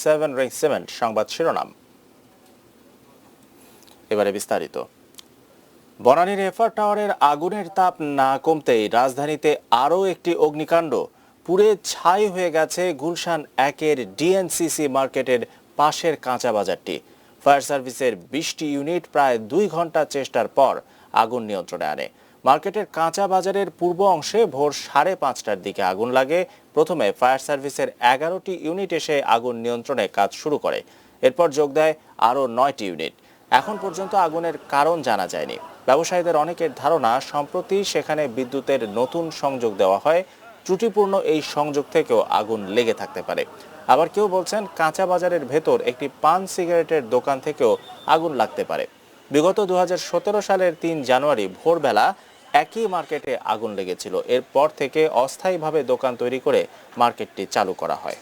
7 ring cement সংবাদ শিরোনাম। এবারে বিস্তারিত। বনানীর এফআর টাওয়ারের আগুনের তাপ না কমতেই রাজধানীতে আরও একটি অগ্নিকাণ্ড। পুড়ে ছাই হয়ে গেছে গুলশান 1-এর ডিএনসিসি মার্কেটের পাশের কাঁচা বাজারটি। ফায়ার সার্ভিসের 20টি ইউনিট প্রায় 2 ঘন্টা চেষ্টার পর আগুন নিয়ন্ত্রণে আনে। মার্কেটের কাঁচা বাজারের পূর্ব অংশে ভোর 5:30টার দিকে আগুন লাগে। প্রথমে ফায়ার সার্ভিসের 11টি ইউনিট এসে আগুন নিয়ন্ত্রণে কাজ শুরু করে। এরপর যোগ দেয় আরও 9টি ইউনিট। এখন পর্যন্ত আগুনের কারণ জানা যায়নি। ব্যবসায়ীদের অনেকের ধারণা, সম্প্রতি সেখানে বিদ্যুতের নতুন সংযোগ দেওয়া হয়, ত্রুটিপূর্ণ এই সংযোগ থেকেও আগুন লেগে থাকতে পারে। আবার কেউ বলছেন কাঁচা বাজারের ভেতর একটি পান সিগারেটের দোকান থেকেও আগুন লাগতে পারে। বিগত 2017 সালের 3 জানুয়ারি ভোরবেলা একই মার্কেটে আগুন লেগেছিল। এরপর থেকে অস্থায়ীভাবে দোকান তৈরি করে মার্কেটটি চালু করা হয়।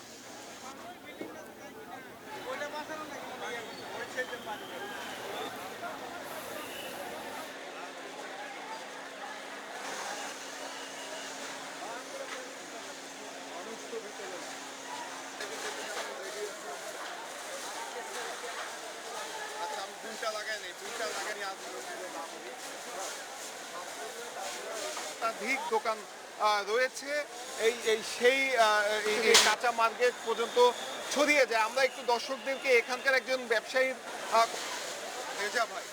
শতাধিক দোকান রয়েছে, সেই কাঁচা মার্কেট পর্যন্ত ছড়িয়ে যায়। আমরা একটু দর্শকদেরকে এখানকার একজন ব্যবসায়ীর রেজা ভাই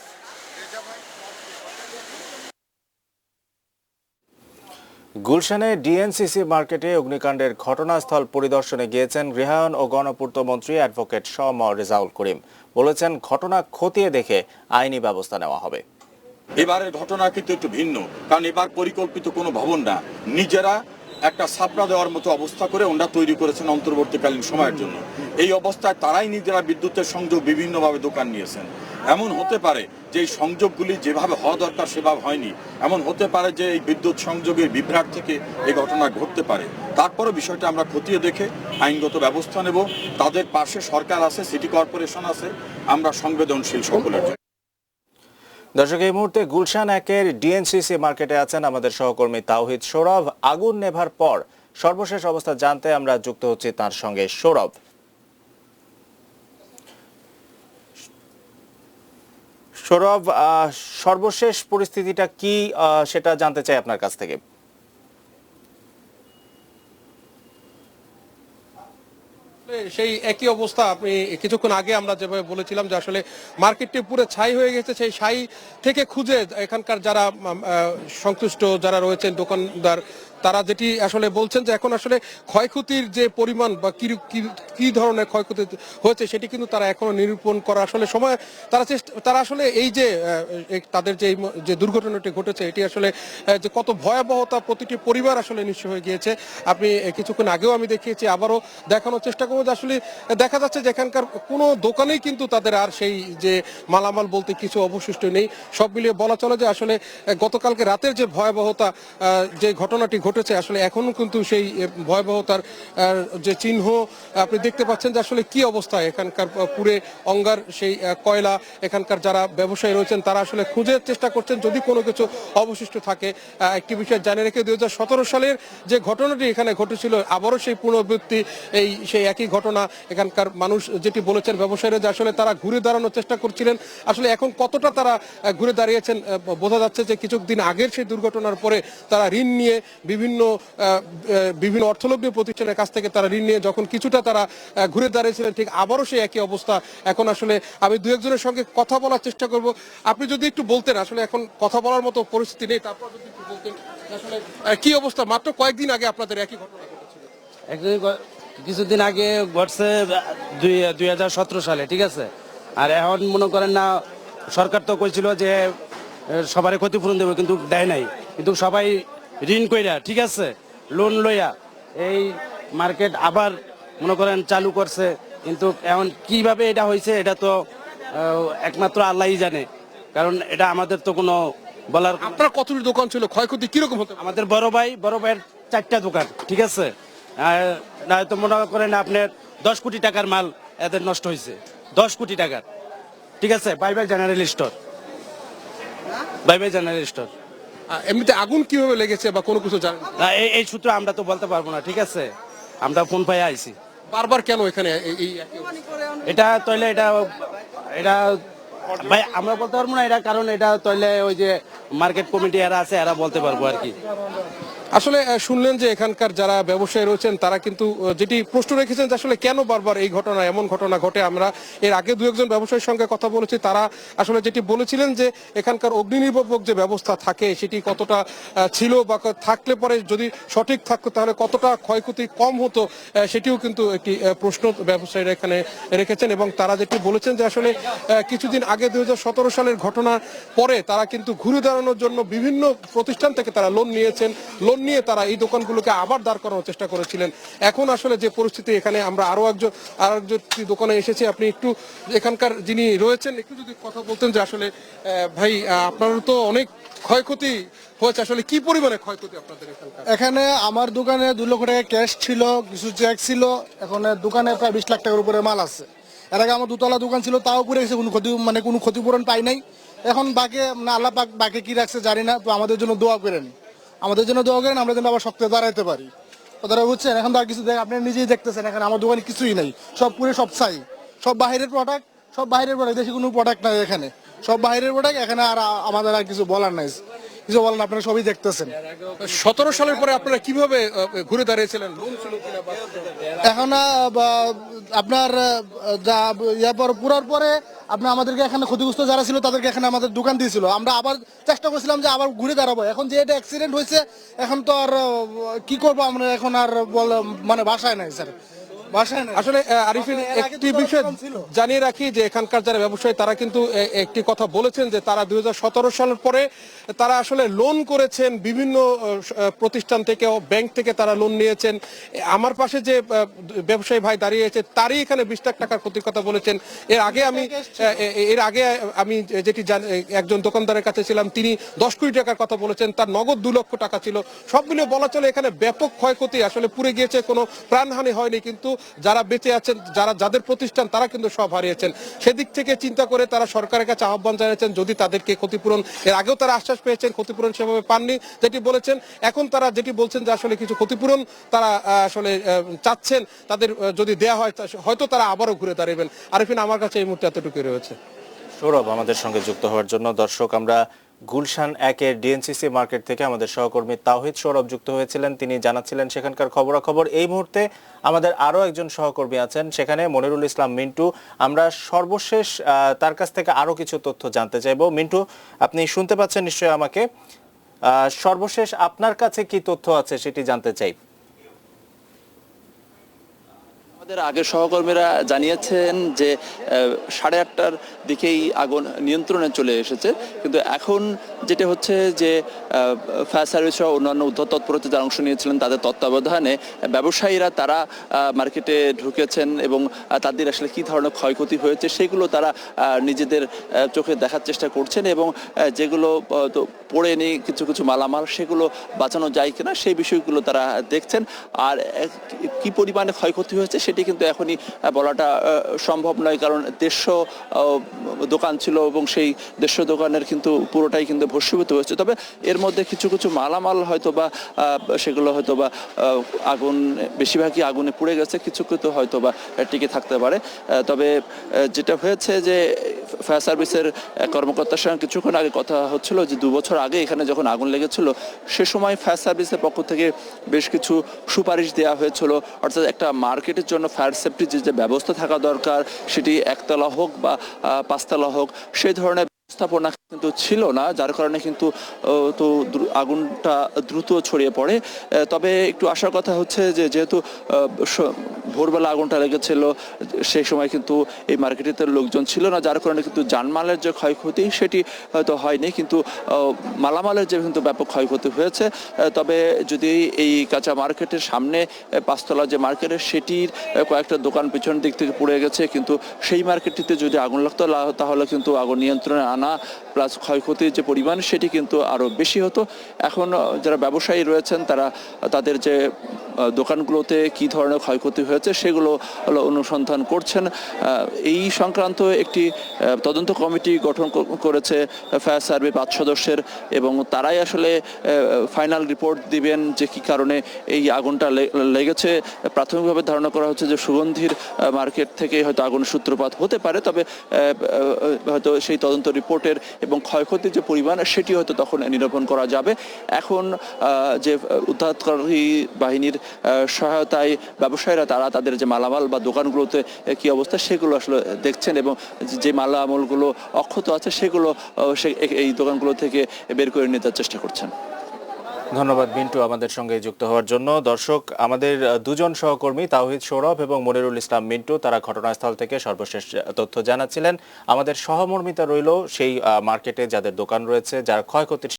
গুলশানে ডিএনসিসি মার্কেটে অগ্নিকাণ্ডের ঘটনাস্থল পরিদর্শনে গিয়েছেন গৃহায়ণ ও গণপূর্ত মন্ত্রী অ্যাডভোকেট শ.ম. রেজাউল করিম। বলেছেন, ঘটনা খতিয়ে দেখে আইনি ব্যবস্থা নেওয়া হবে। এবারের ঘটনা কিন্তু একটু ভিন্ন, কারণ এবার পরিকল্পিত কোনো ভবন না, নিজেরা একটা ছাপড়া দেওয়ার মতো অবস্থা করে ওনারা তৈরি করেছেন অন্তর্বর্তীকালীন সময়ের জন্য। এই অবস্থায় তারাই নিজেরা বিদ্যুতের সংযোগ বিভিন্নভাবে দোকান নিয়েছেন। এমন হতে পারে যে এই সংযোগগুলি যেভাবে হওয়া দরকার সেভাবে হয়নি। এমন হতে পারে যে এই বিদ্যুৎ সংযোগের বিভ্রাট থেকে এই ঘটনা ঘটতে পারে। তারপরে বিষয়টা আমরা খতিয়ে দেখে আইনগত ব্যবস্থা নেব। তাদের পাশে সরকার আছে, সিটি কর্পোরেশন আছে, আমরা সংবেদনশীল সকলের জন্য। দর্শক, এই মুহূর্তে গুলশান 1-এর ডিএনসিসি মার্কেটে আছেন আমাদের সহকর্মী তাওহিদ সৌরভ। আগুন নেভার পর সর্বশেষ অবস্থা জানতে আমরা যুক্ত হচ্ছি তার সঙ্গে। সৌরভ, সর্বশেষ পরিস্থিতিটা কি সেটা জানতে চাই আপনার কাছ থেকে। সেই একই অবস্থা আপনি কিছুক্ষণ আগে আমরা যেভাবে বলেছিলাম যে আসলে মার্কেটটি পুরো ছাই হয়ে গেছে। সেই ছাই থেকে খুঁজে এখানকার যারা সংশ্লিষ্ট যারা রয়েছেন দোকানদার, তারা যেটি আসলে বলছেন যে এখন আসলে ক্ষয়ক্ষতির যে পরিমাণ বা কি ধরনের ক্ষয়ক্ষতি হয়েছে সেটি কিন্তু তারা এখনো নিরূপণ করা আসলে সময় তারা আসলে এই যে তাদের যে দুর্ঘটনাটি ঘটেছে এটি আসলে যে কত ভয়াবহতা প্রতিটি পরিবার আসলে নিঃস্ব হয়ে গিয়েছে। আপনি কিছুক্ষণ আগেও আমি দেখিয়েছি, আবারও দেখানোর চেষ্টা করবো যে আসলে দেখা যাচ্ছে যে এখানকার কোনো দোকানেই কিন্তু তাদের আর সেই যে মালামাল বলতে কিছু অবশিষ্ট নেই। সব মিলিয়ে বলা চলে যে আসলে গতকালকে রাতের যে ভয়াবহতা যে ঘটনাটি ঘটেছে আসলে এখনো কিন্তু সেই ভয়াবহতার যে চিহ্ন আপনি দেখতে পাচ্ছেন যে আসলে কি অবস্থা এখানকার পুরে অঙ্গার সেই কয়লা। এখানকার যারা ব্যবসায়ী রয়েছেন তারা আসলে খুঁজে চেষ্টা করছেন যদি কোনো কিছু অবশিষ্ট থাকে। একটি বিষয় জানিয়ে রেখে 2017 সালের যে ঘটনাটি এখানে ঘটেছিল আবারও সেই পুনরাবৃত্তি, সেই একই ঘটনা। এখানকার মানুষ যেটি বলেছেন ব্যবসায়ীরা যে আসলে তারা ঘুরে দাঁড়ানোর চেষ্টা করছিলেন। আসলে এখন কতটা তারা ঘুরে দাঁড়িয়েছেন বোঝা যাচ্ছে যে কিছুদিন আগের সেই দুর্ঘটনার পরে তারা ঋণ নিয়ে বিভিন্ন অর্থলগ্নি প্রতিষ্ঠানের কাছ থেকে তারা ঋণ নিয়ে যখন কিছুটা তারা ঘুরে দাঁড়িয়েছিলেন, ঠিক আবারও সেই একই অবস্থা। এখন আসলে আমি দু একজনের সঙ্গে কথা বলার চেষ্টা করব। আপনি যদি একটু বলতেন, আসলে এখন কথা বলার মতো পরিস্থিতি নেই, তারপর যদি একটু বলতেন আসলে কি অবস্থা। মাত্র কয়েকদিন আগে আপনাদের একই ঘটনা ঘটেছিল। কিছুদিন আগে ঘটছে 2017 সালে, ঠিক আছে। আর এখন মনে করেন না, সরকার তো কইছিল যে সবারই ক্ষতিপূরণ দেবে, কিন্তু দেয় নাই। কিন্তু সবাই ঋণ কইরা, ঠিক আছে, লোন লইয়া এই মার্কেট আবার মনে করেন চালু করছে। কিন্তু এখন কিভাবে এটা হয়েছে এটা তো একমাত্র আল্লাহই জানে, কারণ এটা আমাদের তো কোনো বলার। আপনার কতটি দোকান ছিল, ক্ষয়ক্ষতি কিরকম হতো? আমাদের বড় ভাইয়ের 4টা দোকান, ঠিক আছে। তো মনে করেন আপনার 10 কোটি টাকার মাল এদের নষ্ট হয়েছে, 10 কোটি টাকার, ঠিক আছে। Bye bye general store. এমনিতে আগুন কিভাবে লেগেছে বা কোনো কিছু জানেন? এই সূত্র আমরা তো বলতে পারবো না, ঠিক আছে। আমরা ফোন পাই আইছি। বারবার কেন এখানে এই একই অবস্থা? এটা তৈলে এটা এটা ভাই আমরা বলতে পারবো না এটা, কারণ এটা তৈলে ওই যে মার্কেট কমিটি এরা আছে এরা বলতে পারবো আর কি। আসলে শুনলেন যে এখানকার যারা ব্যবসায়ী রয়েছেন তারা কিন্তু যেটি প্রশ্ন রেখেছেন যে আসলে কেন বারবার এই ঘটনা এমন ঘটনা ঘটে। আমরা এর আগে দু একজন ব্যবসায়ীর সঙ্গে কথা বলেছি, তারা আসলে যেটি বলেছিলেন যে এখানকার অগ্নি নির্বাপক যে ব্যবস্থা থাকে সেটি কতটা ছিল বা থাকলে পরে যদি সঠিক থাকতো তাহলে কতটা ক্ষয়ক্ষতি কম হতো, সেটিও কিন্তু একটি প্রশ্ন ব্যবসায়ীরা এখানে রেখেছেন। এবং তারা যেটি বলেছেন যে আসলে কিছুদিন আগে 2017 সালের ঘটনার পরে তারা কিন্তু ঘুরে দাঁড়ানোর জন্য বিভিন্ন প্রতিষ্ঠান থেকে তারা লোন নিয়েছেন, লোন নিয়ে তারা এই দোকানগুলোকে আবার দাঁড় করানোর চেষ্টা করেছিলেন। এখন আসলে যে পরিস্থিতি, এখানে আমরা আরো একজন দোকানে এসেছি, আপনি একটু এখানকার যিনি রয়েছেন একটু যদি কথা বলতেন যে আসলে ভাই আপনারও তো অনেক ক্ষয়ক্ষতি হয়েছে, আসলে কি পরিমাণে ক্ষয়ক্ষতি আপনাদের এখানকার? এখানে আমার দোকানে 2 লক্ষ টাকা ক্যাশ ছিল, কিছু চেক ছিল, এখন দোকানে প্রায় 20 লাখ টাকার উপরে মাল আছে। এর আগে আমার 2 তলা দোকান ছিল, তাও পুড়ে গেছে, কোনো ক্ষতিপূরণ পাই নাই। এখন বাকি আল্লাহ পাক বাকি কি রাখছে জানি না, তো আমাদের জন্য দোয়া করেন, আমরা যেন আবার শক্ত দাঁড়াইতে পারি। কথাটা বুঝছেন? এখন তো আর কিছু আপনি নিজেই দেখতেছেন, এখানে আমার দোকানে কিছুই নাই, সব পুরো সব চাই, সব বাইরের প্রোডাক্ট, দেশি কোনো প্রোডাক্ট নাই এখানে, সব বাইরের প্রোডাক্ট। এখানে আর আমাদের আর কিছু বলার নাই, আপনারা সবই দেখতেছেন। 17 সালের পরে আপনারা কিভাবে ঘুরে দাঁড়িয়েছিলেন? লোন ছিল কিনা? এখন আপনার যা পুরার পরে আপনার আমাদেরকে এখানে ক্ষতিগ্রস্ত যারা ছিল তাদেরকে এখানে আমাদের দোকান দিয়েছিল, আমরা আবার চেষ্টা করছিলাম যে আবার ঘুরে দাঁড়াবো। এখন যে এটা অ্যাক্সিডেন্ট হয়েছে, এখন তো আর কি করবো আমরা, এখন আর মানে ভাষায় নাই স্যার, আসলে আরিফিন একটি বিষয় জানিয়ে রাখি যে এখানকার যারা ব্যবসায়ী তারা কিন্তু একটি কথা বলেছেন যে তারা 2017 সালের পরে তারা আসলে লোন করেছেন বিভিন্ন প্রতিষ্ঠান থেকে, ব্যাংক থেকে তারা লোন নিয়েছেন। আমার পাশে যে ব্যবসায়ী ভাই দাঁড়িয়েছে তারই এখানে 20 লাখ টাকার ক্ষতির কথা বলেছেন। এর আগে আমি যেটি একজন দোকানদারের কাছে ছিলাম, তিনি 10 কোটি টাকার কথা বলেছেন, তার নগদ 2 লক্ষ টাকা ছিল। সব মিলিয়ে বলা চলে এখানে ব্যাপক ক্ষয়ক্ষতি, আসলে পুড়ে গিয়েছে, কোনো প্রাণহানি হয়নি, কিন্তু যারা বেঁচে আছেন, যাদের প্রতিষ্ঠান তারা কিন্তু সব হারিয়েছেন। সেদিক থেকে চিন্তা করে তারা সরকারের কাছে আহ্বান জানিয়েছেন যদি তাদেরকে ক্ষতিপূরণ, এর আগেও তারা আশ্বাস পেয়েছেন, ক্ষতিপূরণ সেভাবে পাননি যেটি বলেছেন। এখন তারা যেটি বলছেন যে আসলে কিছু ক্ষতিপূরণ তারা আসলে চাচ্ছেন, তাদের যদি দেয়া হয় হয়তো তারা আবারও ঘুরে দাঁড়াবেন। আরিফিন, আমার কাছে এই মুহূর্তে এতটুকুই রয়েছে। সৌরভ আমাদের সঙ্গে যুক্ত হওয়ার জন্য। দর্শক, আমরা গুলশান 1-এর ডিএনসিসি মার্কেট থেকে আমাদের সহকর্মী তাওহিদ সৌরভ যুক্ত হয়েছিলেন, তিনি জানাচ্ছিলেন সেখানকার খবরাখবর। এই মুহূর্তে আমাদের আরো একজন সহকর্মী আছেন সেখানে, মনিরুল ইসলাম মিন্টু। আমরা সর্বশেষ তার কাছ থেকে আরো কিছু তথ্য জানতে চাইবো। মিন্টু, আপনি শুনতে পাচ্ছেন নিশ্চয়ই আমাকে? সর্বশেষ আপনার কাছে কি তথ্য আছে সেটি জানতে চাই। আমাদের আগের সহকর্মীরা জানিয়েছেন যে 8:30টার দিকেই আগুন নিয়ন্ত্রণে চলে এসেছে, কিন্তু এখন যেটা হচ্ছে যে ফায়ার সার্ভিস সহ অন্যান্য উদ্ধার তৎপরতা যারা অংশ নিয়েছিলেন তাদের তত্ত্বাবধানে ব্যবসায়ীরা তারা মার্কেটে ঢুকেছেন এবং তাদের আসলে কী ধরনের ক্ষয়ক্ষতি হয়েছে সেগুলো তারা নিজেদের চোখে দেখার চেষ্টা করছেন এবং যেগুলো তো পড়ে নেই কিছু কিছু মালামাল সেগুলো বাঁচানো যায় কিনা সেই বিষয়গুলো তারা দেখছেন। আর কি পরিমাণে ক্ষয়ক্ষতি হয়েছে সেটি কিন্তু এখনই বলাটা সম্ভব নয়, কারণ 150 দোকান ছিল এবং সেই 150 দোকানের কিন্তু পুরোটাই কিন্তু ভস্মীভূত হয়েছে। তবে এর মধ্যে কিছু কিছু মালামাল হয়তো বা সেগুলো হয়তো বা আগুন, বেশিরভাগই আগুনে পুড়ে গেছে, কিছু কিছু হয়তো বা টিকে থাকতে পারে। তবে যেটা হয়েছে যে ফায়ার সার্ভিসের কর্মকর্তার সঙ্গে কিছুক্ষণ আগে কথা হচ্ছিল যে 2 বছর আগে এখানে যখন আগুন লেগেছিল সে সময় ফায়ার সার্ভিসের পক্ষ থেকে বেশ কিছু সুপারিশ দেওয়া হয়েছিল, অর্থাৎ একটা মার্কেটের জন্য ফায়ার সেফটি যে ব্যবস্থা থাকা দরকার সেটি 1 তলা হোক বা 5 তলা হোক, সেই ধরনের ব্যবস্থাপনা কিন্তু ছিল না, যার কারণে কিন্তু তো আগুনটা দ্রুত ছড়িয়ে পড়ে। তবে একটু আশার কথা হচ্ছে যে যেহেতু ভোরবেলা আগুনটা লেগেছিল সেই সময় কিন্তু এই মার্কেটেতে লোকজন ছিল না, যার কারণে কিন্তু জানমালের যে ক্ষয়ক্ষতি সেটি হয়তো হয়নি, কিন্তু মালামালের যে কিন্তু ব্যাপক ক্ষয়ক্ষতি হয়েছে। তবে যদি এই কাঁচা মার্কেটের সামনে 5 তলা যে মার্কেটের সেটির কয়েকটা দোকান পিছন দিক থেকে পুড়ে গেছে, কিন্তু সেই মার্কেটটিতে যদি আগুন লাগতো তাহলে কিন্তু আগুন নিয়ন্ত্রণে আনা প্লাস ক্ষয়ক্ষতির যে পরিমাণ সেটি কিন্তু আরও বেশি হতো। এখন যারা ব্যবসায়ী রয়েছেন তারা তাদের যে দোকানগুলোতে কি ধরনের ক্ষয়ক্ষতি হয়েছে সেগুলো হলো অনুসন্ধান করছেন। এই সংক্রান্ত একটি তদন্ত কমিটি গঠন করেছে ফায়ার সার্ভিস 5 সদস্যের, এবং তারাই আসলে ফাইনাল রিপোর্ট দিবেন যে কি কারণে এই আগুনটা লেগেছে। প্রাথমিকভাবে ধারণা করা হচ্ছে যে সুগন্ধির মার্কেট থেকে হয়তো আগুনের সূত্রপাত হতে পারে, তবে হয়তো সেই তদন্ত রিপোর্টের এবং ক্ষয়ক্ষতির যে পরিমাণ সেটি হয়তো তখন নিরূপণ করা যাবে। এখন যে উদ্ধারকারী বাহিনীর সহায়তায় ব্যবসায়ীরা তারা তাদের যে মালামাল বা দোকানগুলোতে কি অবস্থা সেগুলো আসলে দেখছেন, এবং যে মালামালগুলো অক্ষত আছে সেগুলো এই দোকানগুলো থেকে বের করে নিতে চেষ্টা করছেন। ধন্যবাদ বিন্টু আমাদের সঙ্গে যুক্ত হওয়ার জন্য। দর্শক, আমাদের দুজন সহকর্মী তাওহিদ সৌরভ এবং মনিরুল ইসলাম মিন্টু তারা ঘটনাস্থল থেকে সর্বশেষ তথ্য জানাচ্ছিলেন। আমাদের সহমর্মিতা রইল সেই মার্কেটে যাদের দোকান রয়েছে, যার ক্ষয়ক্ষতির